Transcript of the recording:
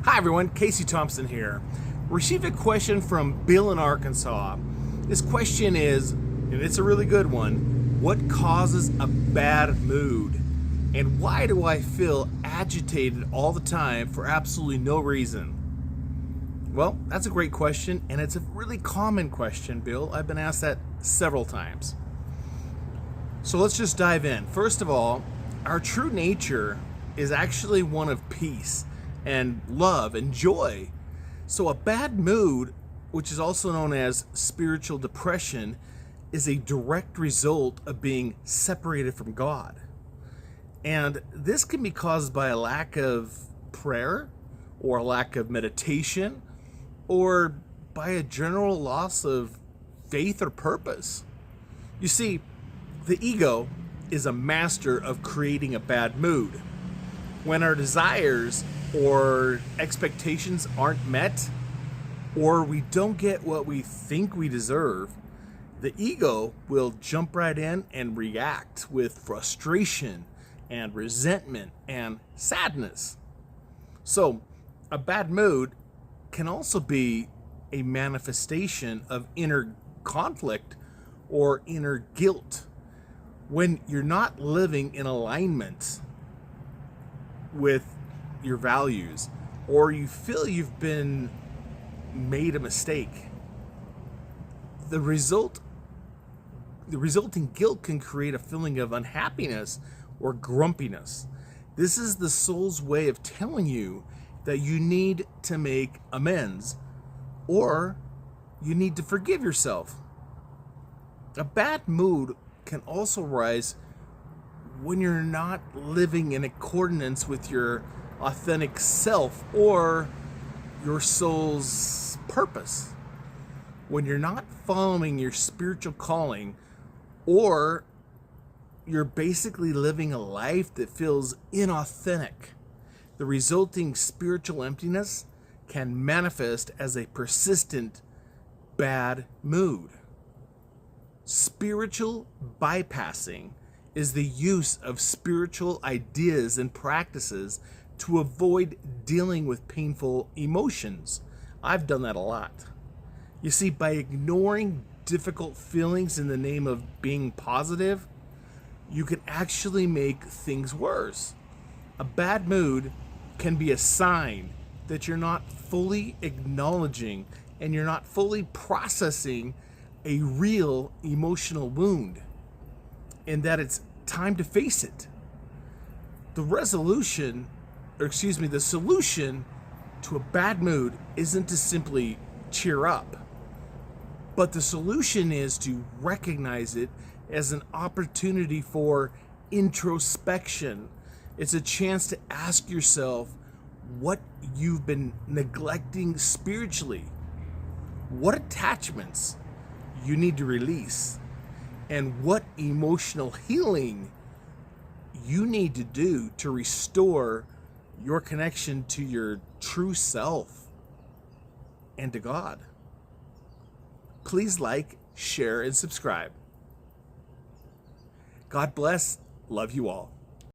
Hi everyone, Kasey Thompson here. Received a question from Bill in Arkansas. This question is, and it's a really good one, what causes a bad mood? And why do I feel agitated all the time for absolutely no reason? Well, that's a great question, and it's a really common question, Bill. I've been asked that several times. So let's just dive in. First of all, our true nature is actually one of peace and love and joy. So a bad mood, which is also known as spiritual depression, is a direct result of being separated from God. And this can be caused by a lack of prayer or a lack of meditation or by a general loss of faith or purpose. You see, the ego is a master of creating a bad mood. When our desires or expectations aren't met, or we don't get what we think we deserve, the ego will jump right in and react with frustration and resentment and sadness. So, a bad mood can also be a manifestation of inner conflict or inner guilt. When you're not living in alignment with your values, or you feel you've been made a mistake, the resulting guilt can create a feeling of unhappiness or grumpiness. This is the soul's way of telling you that you need to make amends or you need to forgive yourself. A bad mood can also rise when you're not living in accordance with your authentic self or your soul's purpose. When you're not following your spiritual calling, or you're basically living a life that feels inauthentic, the resulting spiritual emptiness can manifest as a persistent bad mood. Spiritual bypassing is the use of spiritual ideas and practices to avoid dealing with painful emotions. I've done that a lot. You see, by ignoring difficult feelings in the name of being positive, you can actually make things worse. A bad mood can be a sign that you're not fully acknowledging and you're not fully processing a real emotional wound, and that it's time to face it. The solution to a bad mood isn't to simply cheer up, but the solution is to recognize it as an opportunity for introspection. It's a chance to ask yourself what you've been neglecting spiritually, what attachments you need to release, and what emotional healing you need to do to restore your connection to your true self and to God. Please like, share, and subscribe. God bless. Love you all.